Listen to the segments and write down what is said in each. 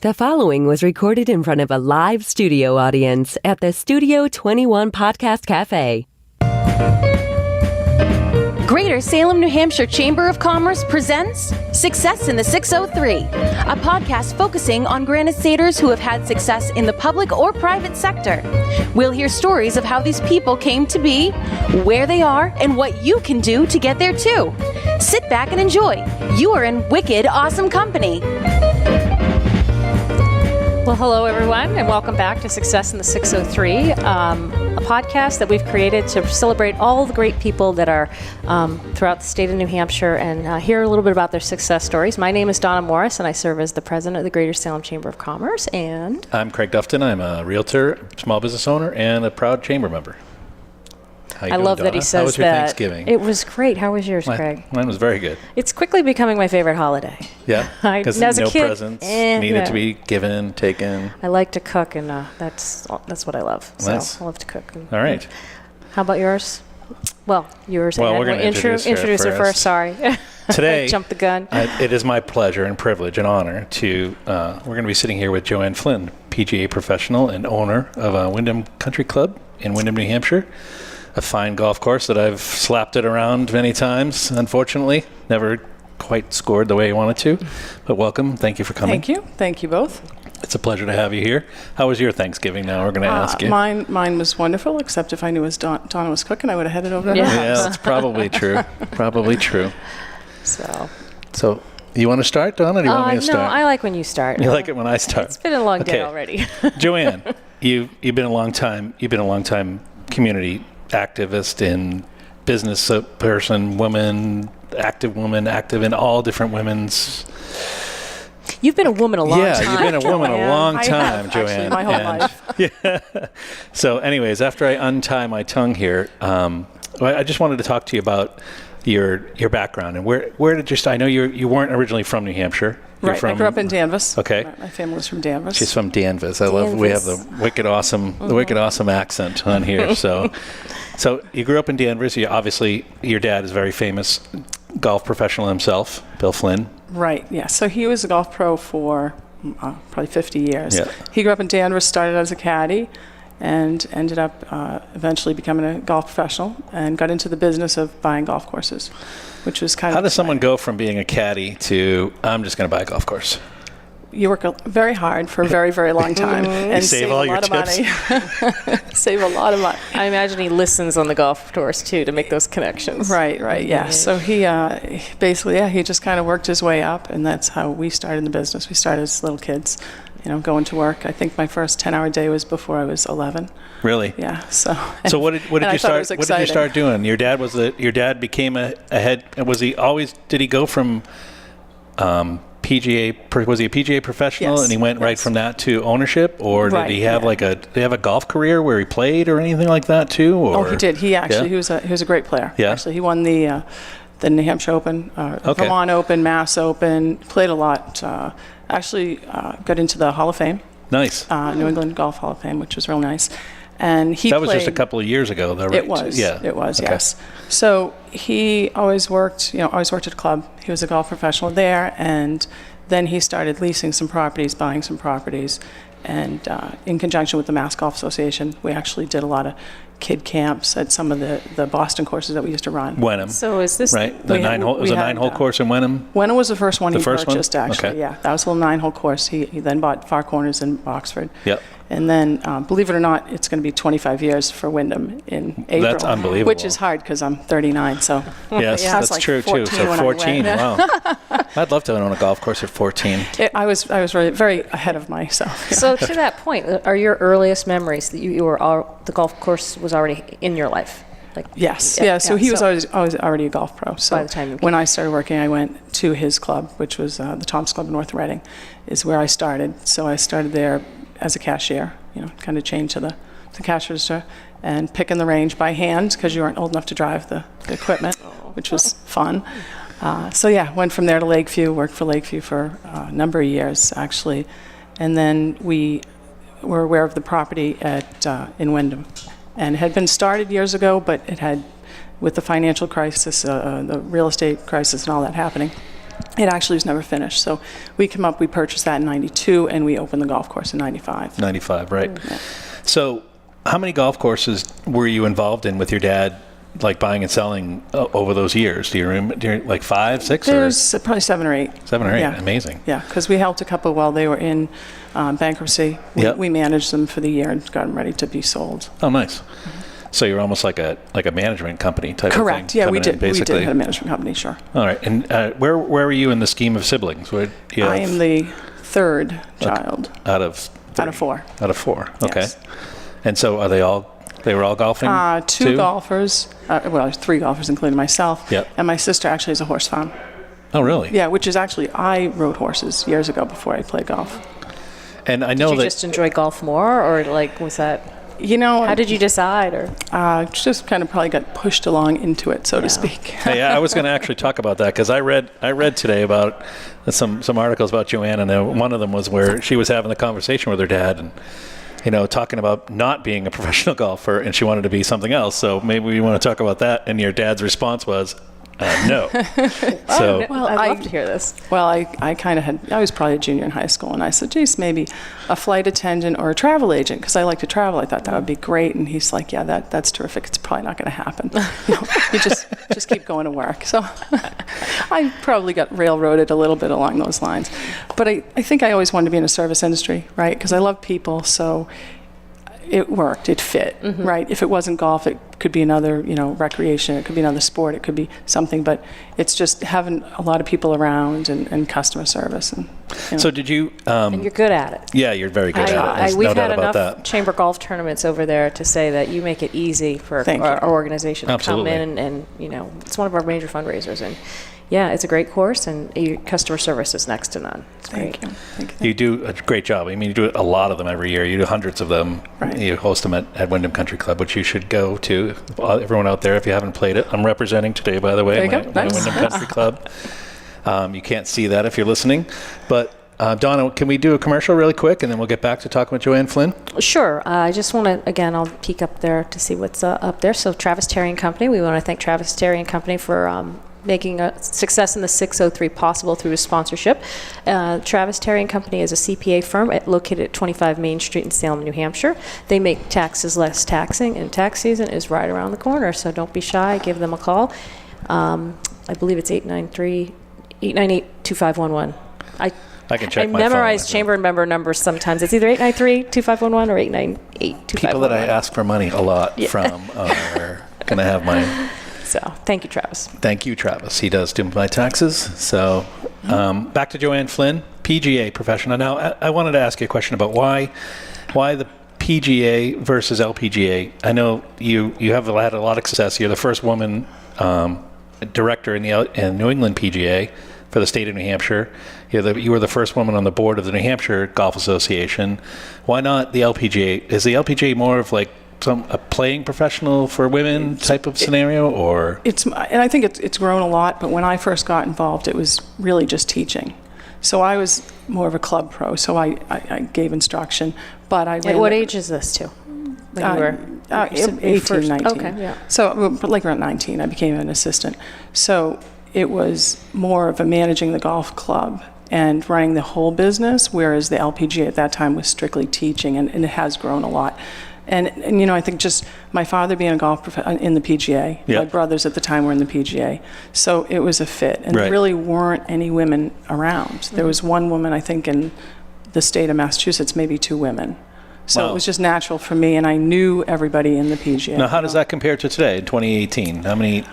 The following was recorded in front of a live studio audience at the Studio 21 Podcast Cafe. Greater Salem, New Hampshire Chamber of Commerce presents Success in the 603, a podcast focusing on Granite Staters who have had success in the public or private sector. We'll hear stories of how these people came to be, where they are, and what you can do to get there too. Sit back and enjoy. You are in wicked awesome company. Well, hello, everyone, and welcome back to Success in the 603, a podcast that we've created to celebrate all the great people that are throughout the state of New Hampshire and hear a little bit about their success stories. My name is Donna Morris, and I serve as the president of the Greater Salem Chamber of Commerce. And I'm Craig Dufton. I'm a realtor, small business owner, and a proud chamber member. I love that he says that. How was your Thanksgiving? It was great. How was yours, Craig? Mine was very good. It's quickly becoming my favorite holiday. Yeah? Because no presents needed to be given, taken. I like to cook, and that's what I love. So Nice. I love to cook. All right. How about yours? Well, yours. Well, we're going to introduce her first. Sorry. Today, jumped the gun. It is my pleasure and privilege and honor to, we're going to be sitting here with Joanne Flynn, PGA Professional and owner of Windham Country Club in Windham, New Hampshire. A fine golf course that I've slapped it around many times, unfortunately. Never quite scored the way I wanted to. But welcome. Thank you for coming. Thank you. Thank you both. It's a pleasure to have you here. How was your Thanksgiving now? We're going to ask you. Mine was wonderful, except if I knew Donna was cooking, I would have headed over to her house. Yeah, that's probably true. Probably true. So you want to start, Donna, or do you want me to start? No, I like when you start. You like it when I start? It's been a long day already. Joanne, you've been a long time community activist and business person, active in all different women's. You've been a woman a long time. Yeah, you've been a woman a long time, Joanne. Actually, my whole life. Yeah. So anyways, after I untie my tongue here, I just wanted to talk to you about your background and where did you start? I know you weren't originally from New Hampshire. Right, I grew up in Danvers. Okay. My family was from Danvers. She's from Danvers. We have the wicked awesome accent on here. So you grew up in Danvers. Obviously, your dad is a very famous golf professional himself, Bill Flynn. Right, yeah. So he was a golf pro for probably 50 years. Yeah. He grew up in Danvers, started as a caddy, and ended up eventually becoming a golf professional and got into the business of buying golf courses, which was kind of... How does someone go from being a caddy to, I'm just going to buy a golf course? You work very hard for a very, very long time and save all your tips. Save a lot of money. I imagine he listens on the golf course too to make those connections. Right, yeah. So he basically, he just kind of worked his way up, and that's how we started the business. We started as little kids, going to work. I think my first 10-hour day was before I was 11. Really? Yeah. So what did you start? What did you start doing? Your dad became a head. Did he go from PGA? Was he a PGA professional? Yes. And he went right from that to ownership, or did he have did he have a golf career where he played or anything like that too? Or? Oh, he did. He was a great player. Yeah. Actually, he won the New Hampshire Open, Vermont Open, Mass Open. Played a lot. Got into the Hall of Fame. Nice. New England Golf Hall of Fame, which was real nice. And that was just a couple of years ago, though, right? It was. Yeah. It was. Okay. Yes. So he always worked. Always worked at a club. He was a golf professional there, and then he started leasing some properties, buying some properties, and in conjunction with the Mass Golf Association, we actually did a lot of kid camps at some of the Boston courses that we used to run. Wenham. So is this right? It was a 9-hole course in Wenham. Wenham was the first one he purchased. One? Actually, okay. Yeah, that was a little 9-hole course. He then bought Far Corners in Oxford. Yep. And then, believe it or not, it's going to be 25 years for Windham in April. That's unbelievable. Which is hard because I'm 39. So yes, that's like true too. So 14. Wow. I'd love to own a golf course at 14. I was very, very ahead of myself. Yeah. So to that point, are your earliest memories that the golf course was already in your life? Yes. Yeah. So he was always already a golf pro. So by the time when I started working, I went to his club, which was the Tom's Club in North Reading, is where I started. So I started there as a cashier, kind of chained to the cash register and picking the range by hand because you weren't old enough to drive the equipment, which was fun. Went from there to Lakeview, worked for Lakeview for a number of years, actually. And then we were aware of the property in Windham. And it had been started years ago, but it had, with the financial crisis, the real estate crisis and all that happening, It actually was never finished. So we purchased that in 92, and we opened the golf course in 95. 95, right. Yeah. So how many golf courses were you involved in with your dad, like buying and selling over those years? Do you remember, like 5, 6? There's probably 7 or 8. 7 or 8, Yeah. Amazing. Yeah, because we helped a couple while they were in bankruptcy. We managed them for the year and got them ready to be sold. Oh, nice. So you're almost like a management company type Correct. of thing. Yeah, we did. Basically. We did have a management company, sure. All right. And where were you in the scheme of siblings? I am the third child. Out of 4. Out of 4. Okay. Yes. And so they were all golfing? 2 golfers. 3 golfers, including myself. Yep. And my sister actually has a horse farm. Oh, really? Yeah, which is actually, I rode horses years ago before I played golf. And I know Did you just enjoy golf more, or like was that? How did you decide? Or just kind of probably got pushed along into it, so to speak. Yeah, I was going to actually talk about that because I read today about some articles about Joanne, and one of them was where she was having the conversation with her dad, and talking about not being a professional golfer, and she wanted to be something else. So maybe we want to talk about that. And your dad's response was, no. So I'd love to hear this. Well, I was probably a junior in high school, and I said, geez, maybe a flight attendant or a travel agent, because I like to travel. I thought that would be great. And he's like, yeah, that's terrific. It's probably not going to happen. You just keep going to work. So I probably got railroaded a little bit along those lines. But I think I always wanted to be in the service industry, right? Because I love people, so it worked. It fit, right? If it wasn't golf, it could be another, recreation. It could be another sport. It could be something. But it's just having a lot of people around and customer service. And So did you? And you're good at it. Yeah, you're very good at it. There's we've no doubt had about enough that. chamber golf tournaments over there to say that you make it easy for our organization to Absolutely. come in, and it's one of our major fundraisers. And yeah, it's a great course, and your customer service is next to none. It's great. Thank you. You do a great job. I mean, you do a lot of them every year. You do hundreds of them. Right. You host them at Windham Country Club, which you should go to. Everyone out there, if you haven't played it, I'm representing today, by the way, There you my go. Nice. Windham Country Club. You can't see that if you're listening. But Donna, can we do a commercial really quick, and then we'll get back to talking with Joanne Flynn? Sure. I just want to, again, I'll peek up there to see what's up there. So Travis Terry and Company, we want to thank Travis Terry and Company for making a success in the 603 possible through his sponsorship. Travis Terry and Company is a CPA firm located at 25 Main Street in Salem, New Hampshire. They make taxes less taxing, and tax season is right around the corner, so don't be shy. Give them a call. I believe it's 898-2511. I can check my phone. I memorize chamber member numbers sometimes. It's either 893-2511 or 898-2511. People that I ask for money a lot from are going to have mine. So thank you, Travis. Thank you, Travis. He does do my taxes. So back to Joanne Flynn, PGA Professional. Now, I wanted to ask you a question about why the PGA versus LPGA. I know you have had a lot of success. You're the first woman director in New England PGA for the state of New Hampshire. You were the first woman on the board of the New Hampshire Golf Association. Why not the LPGA? Is the LPGA more of like a playing professional for women type of scenario, or? And I think it's grown a lot, but when I first got involved, it was really just teaching. So I was more of a club pro, so I gave instruction, but I At what age is this to? When you were 18, 19. Okay, yeah. So like around 19, I became an assistant. So it was more of a managing the golf club and running the whole business, whereas the LPGA at that time was strictly teaching, and it has grown a lot. And I think just my father being a golf in the PGA, my brothers at the time were in the PGA, so it was a fit. And there really weren't any women around. There was one woman, I think, in the state of Massachusetts, maybe 2 women. So it was just natural for me, and I knew everybody in the PGA. Now, how does that compare to today, in 2018? How many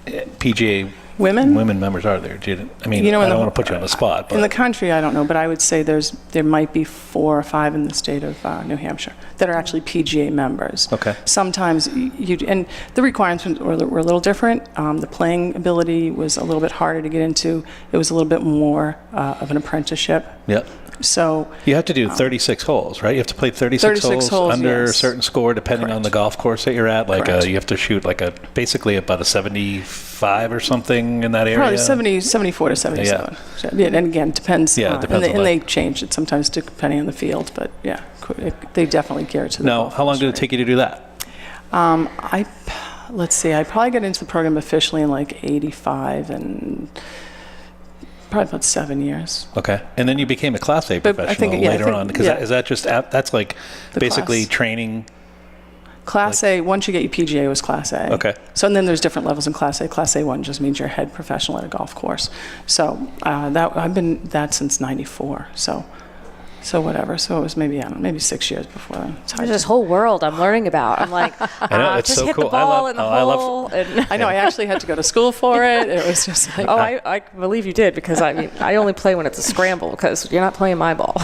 PGA women members are there? I don't want to put you on the spot. But in the country, I don't know, but I would say there might be 4 or 5 in the state of New Hampshire that are actually PGA members. Okay. Sometimes and the requirements were a little different. The playing ability was a little bit harder to get into. It was a little bit more of an apprenticeship. Yeah. So you have to do 36 holes, right? You have to play 36 holes under a certain score, depending on the golf course that you're at. Like you have to shoot basically about a 75 or something in that area. Probably 74 to 77. Yeah. And again, depends. Yeah, depends. And they change it sometimes depending on the field, but yeah, they definitely gear it to the Now, golf how long did it industry. take you to do that? Let's see, I probably got into the program officially in like 85, and probably about 7 years. Okay. And then you became a Class A But professional later on. Because is that just, that's like The basically class. training? Class A, once you get your PGA, was Class A. Okay. So and then there's different levels in Class A. Class A1 just means you're a head professional at a golf course. So I've been that since '94. So whatever. So it was maybe, I don't know, maybe 6 years before then. It's hard There's to- this whole world I'm learning about. I'm like, I know, it's just so hit cool. the ball in the hole. And I know, I actually had to go to school for it. It was just like, oh, I believe you did, because I mean, I only play when it's a scramble, because you're not playing my ball.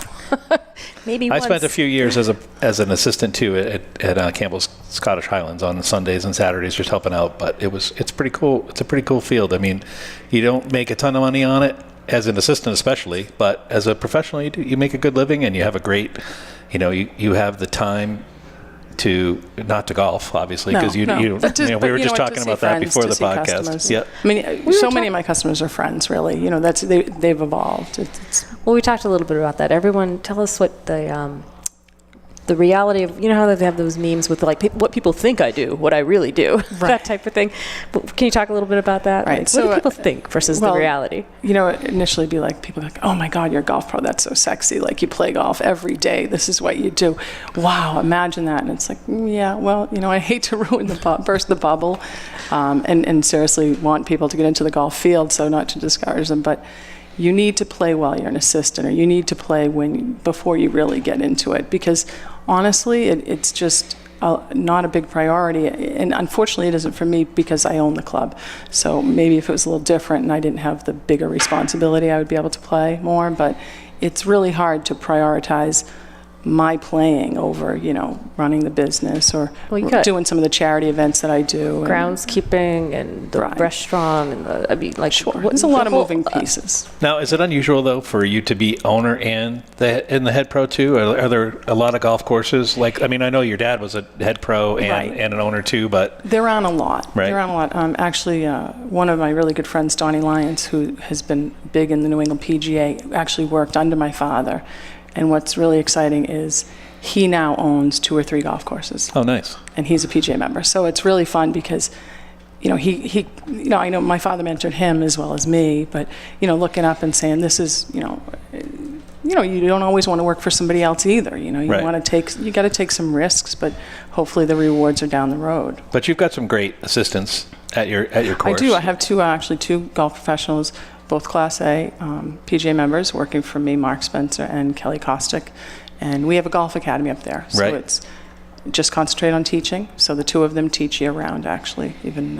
Maybe I once. spent a few years as an assistant too at Campbell's Scottish Highlands on Sundays and Saturdays, just helping out. But it's pretty cool. It's a pretty cool field. I mean, you don't make a ton of money on it as an assistant, especially, but as a professional, you make a good living, and you have a great, you have the time to not to golf, obviously, because No. we But were just to talking see about that friends, before to the see podcast. customers. Yeah. I mean, so many of my customers are friends, really. They've evolved. Well, we talked a little bit about that. Everyone, tell us what the reality of, how they have those memes with like what people think I do, what I really do, that type of thing. Can you talk a little bit about that? Right. Like, So, what do people think versus the reality? Initially be like, people are like, oh my God, you're a golf pro. That's so sexy. Like, you play golf every day. This is what you do. Wow, imagine that. And it's like, yeah, well, I hate to burst the bubble, and seriously want people to get into the golf field, so not to discourage them, but you need to play while you're an assistant, or you need to play before you really get into it, because honestly, it's just not a big priority, and unfortunately it isn't for me, because I own the club. So maybe if it was a little different and I didn't have the bigger responsibility, I would be able to play more, but it's really hard to prioritize my playing over, running the business, or doing some of the charity events that I do. Groundskeeping and the restaurant and Sure. There's a lot of moving pieces. Now, is it unusual though for you to be owner and the head pro too? Are there a lot of golf courses? Like, I mean, I know your dad was a head pro and an owner too, but they're on a lot. Right. They're on a lot. Actually, one of my really good friends, Donna Lyons, who has been big in the New England PGA, actually worked under my father. And what's really exciting is he now owns 2 or 3 golf courses. Oh, nice. And he's a PGA member. So it's really fun because, he I know my father mentored him as well as me, but, looking up and saying, this is, you don't always want to work for somebody else either. You want to you got to take some risks, but hopefully the rewards are down the road. But you've got some great assistants at your course. I do. I have 2 golf professionals, both Class A PGA members working for me, Mark Spencer and Kelly Kostick. And we have a golf academy up there. So it's just concentrate on teaching. So the 2 of them teach year round, actually, even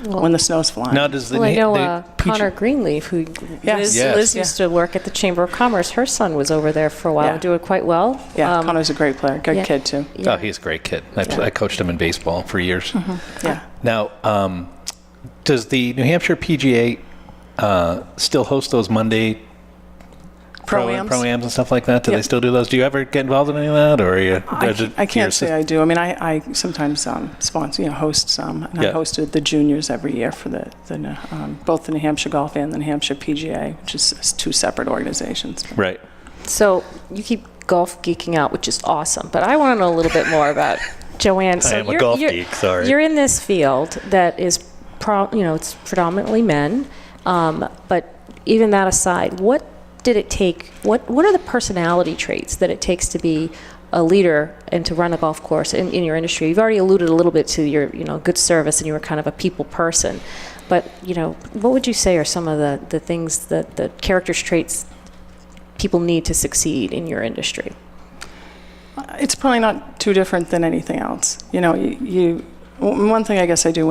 when the snow's flying. Now, does I know Connor Greenleaf, who Liz used to work at the Chamber of Commerce. Her son was over there for a while and doing quite well. Yeah, Connor's a great player. Good kid, too. Yeah. Oh, he's a great kid. I coached him in baseball for years. Mm-hmm. Yeah. Now, does the New Hampshire PGA still host those Monday pro-ams and stuff like that? Do they still do those? Do you ever get involved in any of that, or are you? I can't say I do. I mean, I sometimes sponsor, host some, and I hosted the juniors every year for both the New Hampshire Golf and the New Hampshire PGA, which is 2 separate organizations. Right. So you keep golf geeking out, which is awesome, but I want to know a little bit more about Joanne. So I am a golf geek. Sorry. You're in this field that is, it's predominantly men, but even that aside, what did it take? What are the personality traits that it takes to be a leader and to run a golf course in your industry? You've already alluded a little bit to your good service, and you were kind of a people person, but what would you say are some of the things that the character traits people need to succeed in your industry? It's probably not too different than anything else. One thing I guess I do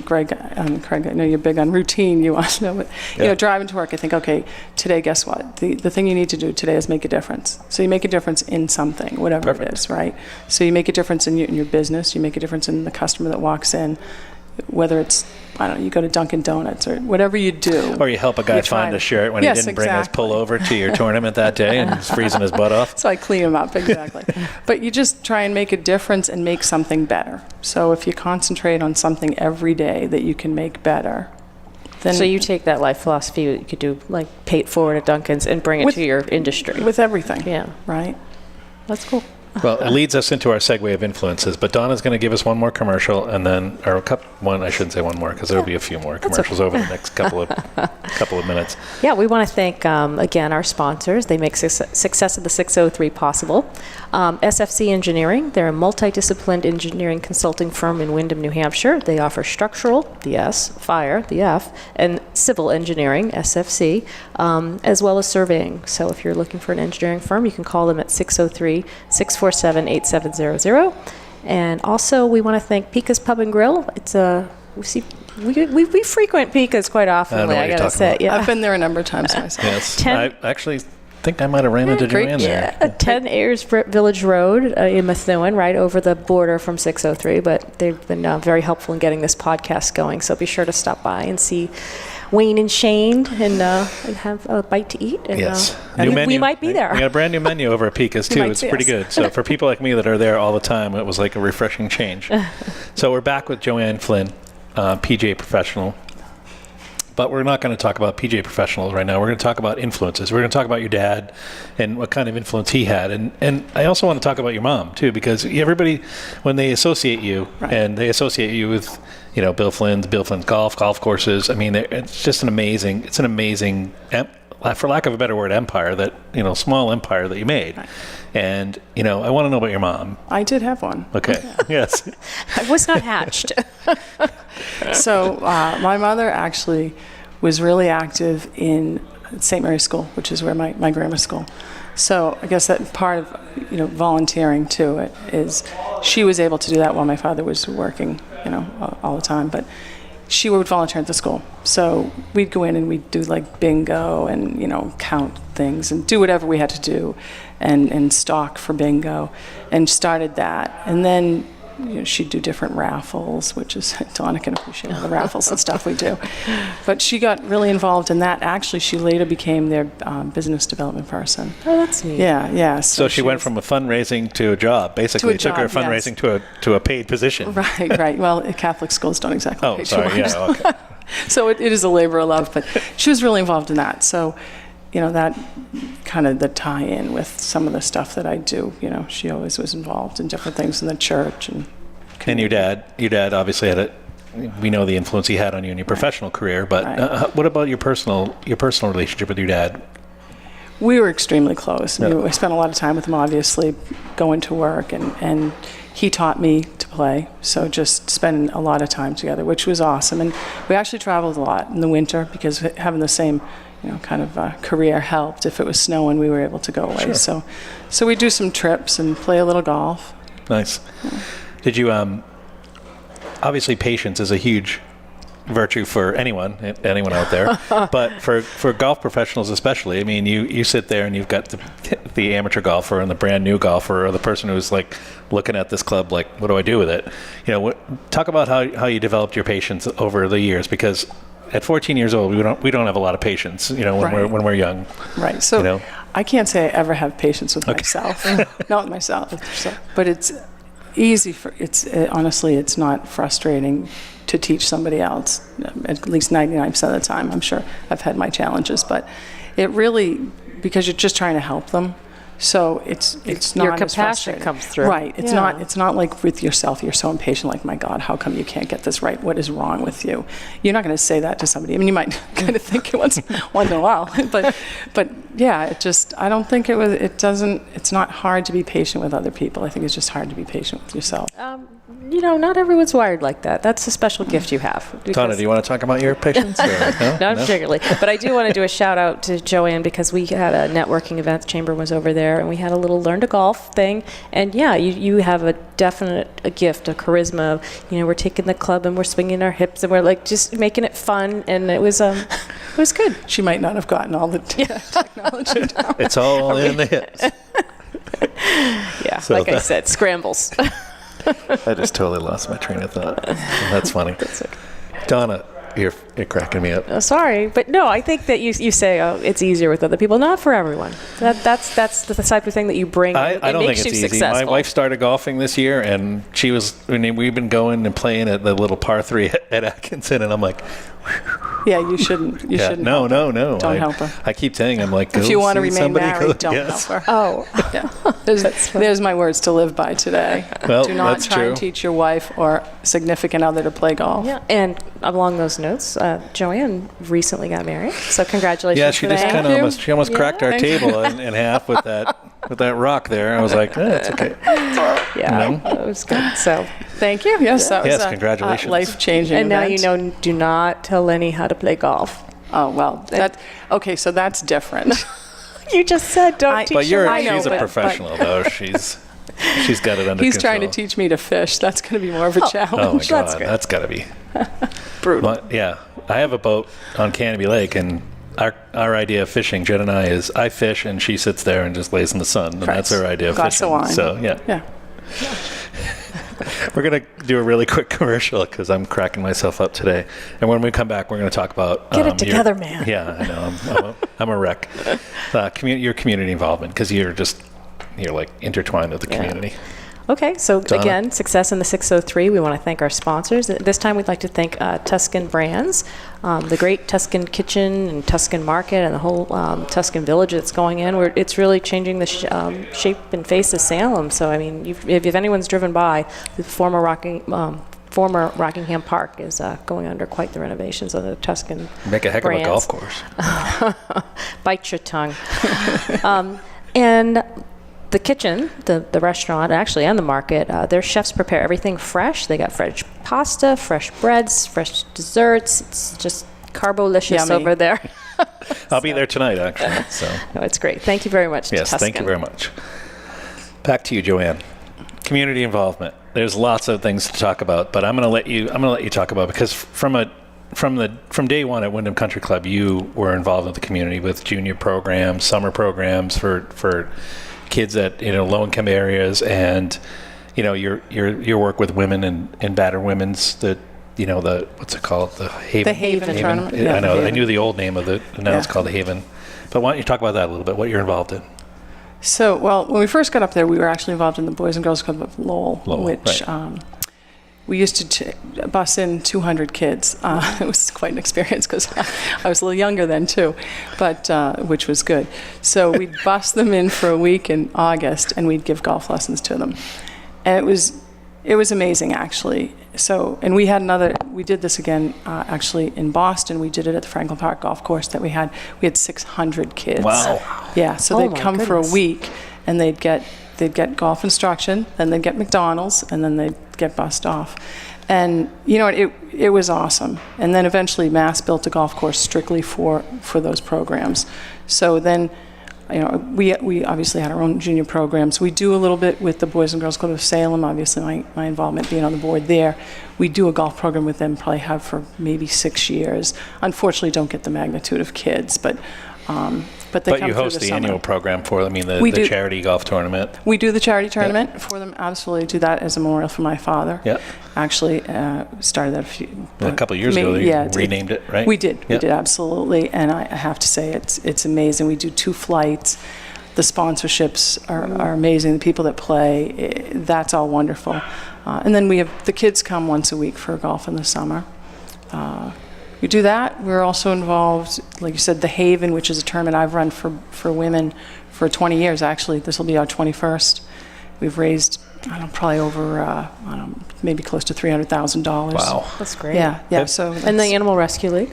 Craig, I know you're big on routine, you want to know, but, driving to work, I think, okay, today, guess what? The thing you need to do today is make a difference. So you make a difference in something, whatever it is, right? So you make a difference in your business, you make a difference in the customer that walks in, whether it's, I don't know, you go to Dunkin' Donuts or whatever you do. Or you help a guy find a shirt when he didn't bring his pullover to your tournament that day and he's freezing his butt off. So I clean him up, exactly. But you just try and make a difference and make something better. So if you concentrate on something every day that you can make better, then... So you take that life philosophy that you could do, like pay it forward at Dunkin's and bring it to your industry. With everything. Yeah. Right? That's cool. Well, it leads us into our segue of influences, but Donna's going to give us one more commercial, and then, I shouldn't say one more, because there'll be a few more commercials over the next couple of minutes. Yeah, we want to thank, again, our sponsors. They make success of the 603 possible. SFC Engineering, they're a multidisciplined engineering consulting firm in Windham, New Hampshire. They offer structural, the S, fire, the F, and civil engineering, SFC, as well as surveying. So if you're looking for an engineering firm, you can call them at 603-647-8700. And also, we want to thank Pika's Pub and Grill. It's we frequent Pika's quite often. I gotta say, yeah. I've been there a number of times myself. Yes, I actually think I might have ran into Joanne there. 10 Ayers Village Road in Methuen, right over the border from 603. But they've been very helpful in getting this podcast going. So be sure to stop by and see Wayne and Shane and have a bite to eat. And, yes. We might be there. We got a brand new menu over at Pika's, too. It's pretty good. So for people like me that are there all the time, it was like a refreshing change. So we're back with Joanne Flynn, PGA Professional. But we're not going to talk about PGA Professionals right now. We're going to talk about influences. We're going to talk about your dad and what kind of influence he had. And I also want to talk about your mom, too, because everybody, when they associate you, and they associate you with, Bill Flynn's golf courses, I mean, it's just an amazing, for lack of a better word, empire that, small empire that you made. Right. And, I want to know about your mom. I did have one. Okay. Yes. I was not hatched. So my mother actually was really active in St. Mary's School, which is where my grammar school. So I guess that part of, volunteering to it is she was able to do that while my father was working, all the time. But she would volunteer at the school. So we'd go in and we'd do like bingo and, count things and do whatever we had to do and stock for bingo and started that. And then, she'd do different raffles, which is, Donna can appreciate all the raffles and stuff we do. But she got really involved in that. Actually, she later became their business development person. Oh, that's neat. Yeah. So she went from a fundraising to a job. Basically, it took her fundraising to a paid position. Right. Well, Catholic schools don't exactly pay too much. Yeah, okay. So it is a labor of love, but she was really involved in that. So, that kind of the tie-in with some of the stuff that I do, she always was involved in different things in the church. And your dad obviously we know the influence he had on you in your professional career, but what about your personal relationship with your dad? We were extremely close. We spent a lot of time with him, obviously, going to work, and he taught me to play, so just spending a lot of time together, which was awesome. And we actually traveled a lot in the winter because having the same kind of career helped. If it was snowing, we were able to go away. Sure. So we do some trips and play a little golf. Nice. Yeah. Did you, obviously patience is a huge virtue for anyone out there, but for golf professionals especially, I mean, you sit there and you've got the amateur golfer and the brand new golfer or the person who's like looking at this club like, what do I do with it? Talk about how you developed your patience over the years, because at 14 years old, we don't have a lot of patience, when we're young. Right. So I can't say I ever have patience with myself, not with myself, but it's easy honestly, it's not frustrating to teach somebody else, at least 99% of the time. I'm sure I've had my challenges, but it really, because you're just trying to help them. So it's not your as compassion comes through. Right. It's not like with yourself. You're so impatient. Like, my God, how come you can't get this right? What is wrong with you? You're not going to say that to somebody. I mean, you might kind of think it once in a while, but yeah, I don't think it's not hard to be patient with other people. I think it's just hard to be patient with yourself. Not everyone's wired like that. That's a special gift you have. Donna, do you want to talk about your patience? Not particularly. But I do want to do a shout out to Joanne, because we had a networking event. Chamber was over there, and we had a little learn to golf thing. And yeah, you have a gift, a charisma. We're taking the club and we're swinging our hips and we're like just making it fun. And it was good. She might not have gotten all the technology down. It's all in the hips. Yeah, so like I said, scrambles. I just totally lost my train of thought. That's funny. That's okay. Donna, you're cracking me up. Sorry, but no, I think that you say it's easier with other people. Not for everyone. That's the type of thing that you bring. I don't think it's easy. Successful. My wife started golfing this year, and we've been going and playing at the little par 3 at Atkinson, and I'm like, Yeah, you shouldn't. You shouldn't. No. Don't help her. I keep saying, I'm like, If you want to remain married, go, don't yes. help her. Oh, Yeah. There's my words to live by today. Well, Do not that's try true. and teach your wife or significant other to play golf. yeah. And along those notes, Joanne recently got married, so congratulations. Yeah, she for just that. kind of almost cracked our Thank you. table in half with that rock there. I was like, it's okay. Yeah, No? it was good. So, Thank you. Yes, that was Yes, congratulations. life-changing and now event. you know, do not tell Lenny how to play golf. Oh, well, okay, so that's different. You just said don't teach But him. I know, she's a but- professional, though. She's got it under He's control. trying to teach me to fish. That's going to be more of a challenge. Oh, my That's God. great. That's got to be. Brutal. But, yeah. I have a boat on Canopy Lake, and our idea of fishing, Jen and I, is I fish, and she sits there and just lays in the sun. And that's her idea of Glass fishing. of wine. So, yeah. Yeah. We're going to do a really quick commercial because I'm cracking myself up today. And when we come back, we're going to talk about... Get it together, man. Yeah, I know. I'm a wreck. Your community involvement, because you're like intertwined with the community. Okay, so Donna? again, success in the 603. We want to thank our sponsors. This time we'd like to thank Tuscan Brands, the great Tuscan Kitchen and Tuscan Market and the whole Tuscan Village that's going in. It's really changing the shape and face of Salem. So, I mean, if anyone's driven by, the former Rockingham Park is going under quite the renovations of the Tuscan Make a heck brands. of a golf course. Bite your tongue. And the kitchen, the restaurant, actually, and the market, their chefs prepare everything fresh. They got fresh pasta, fresh breads, fresh desserts. It's just carbolicious Yummy. over there. I'll be there tonight, actually. So, No, it's great. Thank you very much. yes, Tuscan. thank you very much. Back to you, Joanne. Community involvement. There's lots of things to talk about, but I'm going to let you talk about, because from day one at Windham Country Club, you were involved with the community with junior programs, summer programs for kids at low-income areas, and your work with women and battered women's, the what's it called, the Haven. The Haven tournament. Yeah, I know. the I Haven. knew the old name of it, and now it's Yeah. called the Haven. But why don't you talk about that a little bit? What you're involved in? So, well, when we first got up there, we were actually involved in the Boys and Girls Club of Lowell, which right. we used to bus in 200 kids. It was quite an experience because I was a little younger then too, but which was good. So we'd bus them in for a week in August, and we'd give golf lessons to them, and it was amazing actually. So, and we did this again actually in Boston. We did it at the Franklin Park Golf Course that we had 600 kids. Wow. Yeah, so Oh they'd my come for a goodness. week, and they'd get golf instruction, then they'd get McDonald's, and then they'd get bussed off. And it was awesome. And then eventually Mass built a golf course strictly for those programs. So then we obviously had our own junior programs. We do a little bit with the Boys and Girls Club of Salem, obviously my involvement being on the board there. We do a golf program with them, probably have for maybe 6 years. Unfortunately, don't get the magnitude of kids, but they come you through host the summer. annual program for them, We the do. charity golf tournament. We do the charity tournament for them, absolutely. Do that as a memorial for my father. Yeah. Actually, started that A couple of years ago, they renamed it, right? We did. Yeah. We did, absolutely. And I have to say, it's amazing. We do 2 flights. The sponsorships are amazing. The people that play, that's all wonderful. And then we have the kids come once a week for golf in the summer. We do that. We're also involved, like you said, the Haven, which is a tournament I've run for women for 20 years, actually. This will be our 21st. We've raised, probably over, maybe close to $300,000. Wow. That's great. Yeah. So And the Animal Rescue League?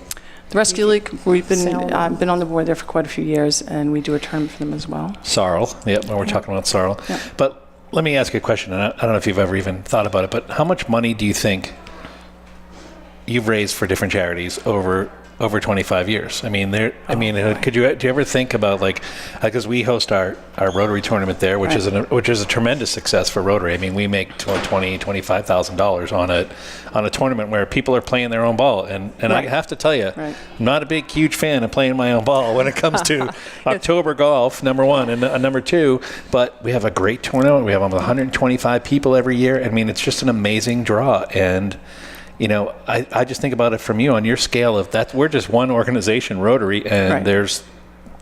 the Rescue League, Salem. I've been on the board there for quite a few years, and we do a tournament for them as well. Sorrel. Yep, we're talking about Sorrel. Yeah. But let me ask you a question, and I don't know if you've ever even thought about it, but how much money do you think you've raised for different charities over 25 years? I mean, do you ever think about, like, because we host our Rotary tournament there, which is a tremendous success for Rotary. I mean, we make $25,000 on a tournament where people are playing their own ball, and I have to tell you, I'm not a big huge fan of playing my own ball when it comes to October golf, number one, and number two. But we have a great tournament. We have almost 125 people every year. I mean, it's just an amazing draw, and I just think about it from you on your scale of that. We're just one organization, Rotary, and there's,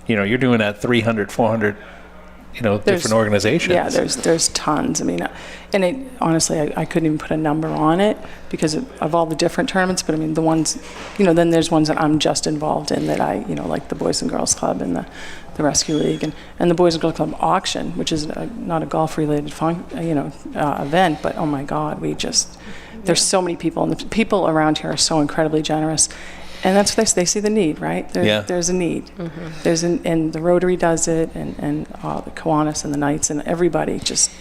you're doing that 300, 400 different organizations. Yeah, there's tons. I mean, and honestly, I couldn't even put a number on it because of all the different tournaments. But I mean, the ones, then there's ones that I'm just involved in that I, like the Boys and Girls Club and the Rescue League and the Boys and Girls Club auction, which is not a golf-related event, but oh my God, there's so many people, and the people around here are so incredibly generous. And that's what they see the need, right? There's a need. Mm-hmm. And the Rotary does it, and the Kiwanis and the Knights and everybody just.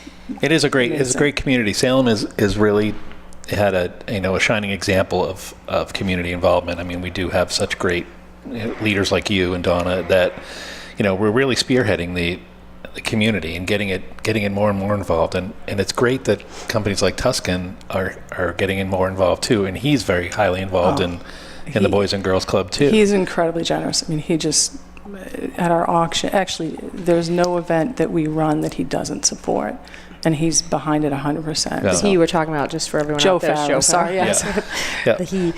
It's a great community. Salem is really had a shining example of community involvement. I mean, we do have such great leaders like you and Donna that we're really spearheading the community and getting it more and more involved. And it's great that companies like Tuscan are getting in more involved too. And he's very highly involved in the Boys and Girls Club too. He's incredibly generous. I mean, he just, at our auction, actually, there's no event that we run that he doesn't support. And he's behind it 100%. Yeah. So. He you were talking about, just for everyone Joe out there. Farrow, sorry, yes. Yeah.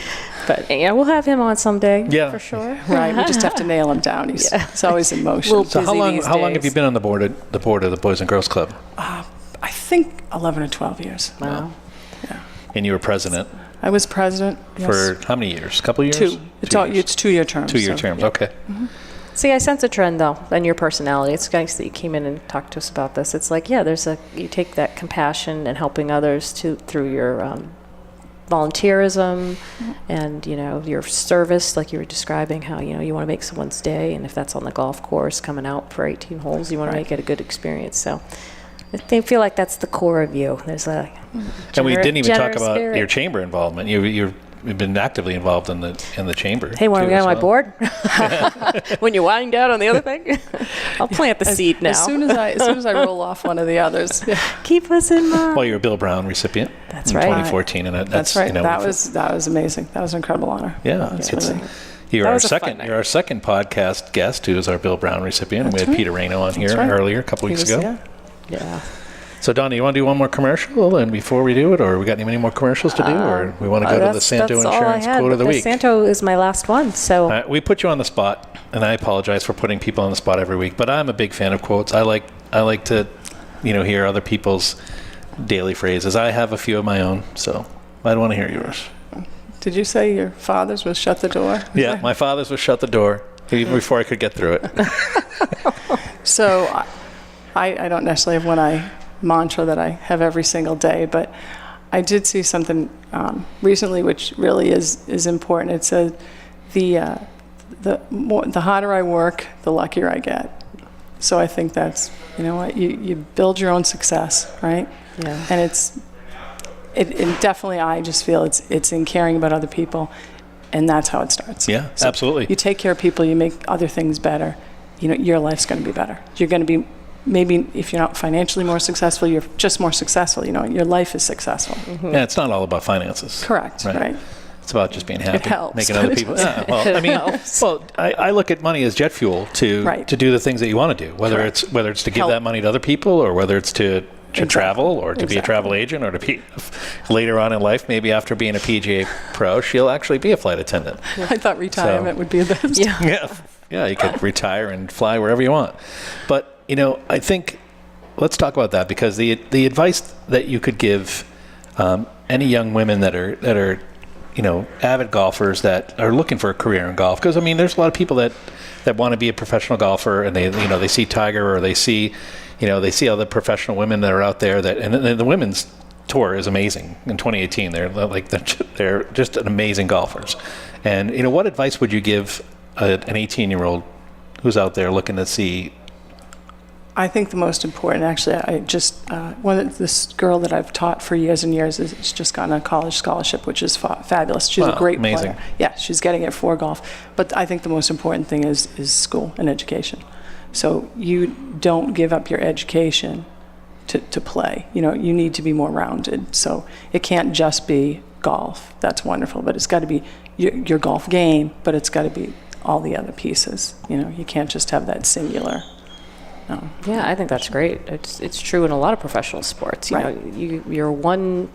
But we'll have him on someday, for sure. Right, we just have to nail him down. He's always in motion. So how long have you been on the board of the Boys and Girls Club? I think 11 or 12 years. Wow. Yeah. And you were president? I was president, yes. For how many years? A couple of years? 2. It's 2-year terms. 2-year terms, okay. Mm-hmm. See, I sense a trend, though, in your personality. It's nice that you came in and talked to us about this. It's like, you take that compassion and helping others through your volunteerism and, your service, like you were describing how, you want to make someone's day. And if that's on the golf course, coming out for 18 holes, you want to make it a good experience. So I feel like that's the core of you. There's a and we didn't even talk about spirit. Your chamber involvement. You've been actively involved in the chamber. Hey, want to get on my board? When you wind down on the other thing, I'll plant the seed now. As soon as I roll off one of the others. Keep us in mind. Well, you're a Bill Brown recipient. That's in right. 2014, and that's right. That was amazing. That was an incredible honor. Yeah, you're our second podcast guest who is our Bill Brown recipient. We had Peter Reno on here earlier, a couple weeks ago. Yeah. So, Donna, you want to do one more commercial, and before we do it, or we got any more commercials to do, or we want to go to the Santo Insurance quote of the week? Santo is my last one, so we put you on the spot, and I apologize for putting people on the spot every week. But I'm a big fan of quotes. I like to, hear other people's daily phrases. I have a few of my own, so I'd want to hear yours. Did you say your father's was shut the door? Yeah, my father's was shut the door even before I could get through it. So, I don't necessarily have one mantra that I have every single day, but I did see something recently which really is important. It said the harder I work, the luckier I get. So I think that's you build your own success, right? Yeah. And it definitely, I just feel it's in caring about other people, and that's how it starts. Yeah, so absolutely. You take care of people, you make other things better. Your life's going to be better. You're going to be. Maybe if you're not financially more successful, you're just more successful. Your life is successful. Mm-hmm. Yeah, it's not all about finances. Correct. Right. It's about just being happy, it helps, making other people. Yeah, I look at money as jet fuel to do the things that you want to do. Whether it's to give that money to other people, or whether it's to travel, or to be a travel agent, or to be later on in life, maybe after being a PGA pro, she'll actually be a flight attendant. I thought retirement would be the best. Yeah. You could retire and fly wherever you want, but. I think let's talk about that, because the advice that you could give any young women that are avid golfers that are looking for a career in golf, because there's a lot of people that want to be a professional golfer, and they see Tiger, or they see other professional women that are out there and the women's tour is amazing in 2018. They're just an amazing golfers, and what advice would you give an 18-year-old who's out there looking to see? I think the most important, actually, this girl that I've taught for years and years has just gotten a college scholarship, which is fabulous. She's a great player. Yeah, she's getting it for golf. But I think the most important thing is school and education. So you don't give up your education to play. You need to be more rounded. So it can't just be golf. That's wonderful, but it's got to be your golf game, but it's got to be all the other pieces. You can't just have that singular. No. Yeah, I think that's great. It's true in a lot of professional sports. You're one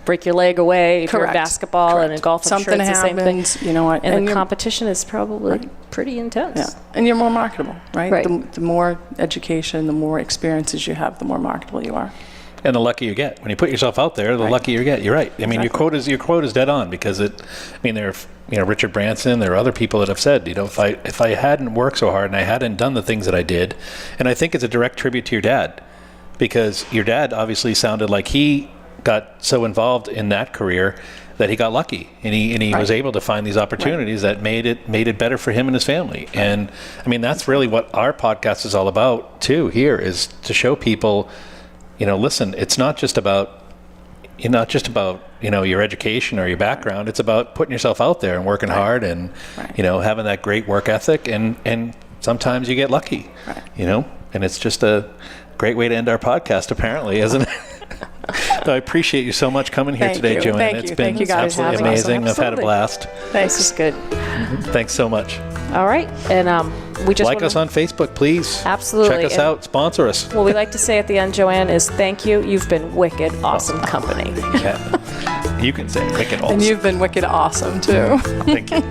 break your leg away if you're Correct. in basketball, and in golf, I'm Something sure it's the same thing. happens, you know what? And the you're- competition is probably pretty intense. Yeah, and you're more marketable, right? Right. The more education, the more experiences you have, the more marketable you are. And the luckier you get. When you put yourself out there, the luckier you get. You're right. I mean, Exactly. your quote is dead on, because there are, Richard Branson, there are other people that have said, if I hadn't worked so hard and I hadn't done the things that I did, and I think it's a direct tribute to your dad, because your dad obviously sounded like he got so involved in that career that he got lucky, and he was able to find these opportunities that made it better for him and his family. And I mean, that's really what our podcast is all about too, here, is to show people, listen, it's not just about your education or your background. It's about putting yourself out there and working hard, and having that great work ethic, and sometimes you get lucky, and it's just a great way to end our podcast, apparently, isn't it? So I appreciate you so much coming here Thank today, you. Joanne. Thank It's you. been Thank you guys absolutely for having us. amazing. I've had a Absolutely. blast. This is good. Thanks so much. All right. And we just Like wanna- us on Facebook, please. Absolutely. Check us And out. Sponsor us. what we like to say at the end, Joanne, is thank you. You've been wicked, awesome company. Yeah. You can say it. Wicked awesome. And you've been wicked awesome, too. Thank you.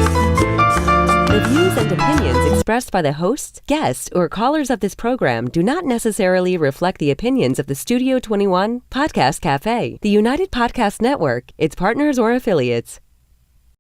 The views and opinions expressed by the hosts, guests, or callers of this program do not necessarily reflect the opinions of the Studio 21 Podcast Cafe, the United Podcast Network, its partners, or affiliates.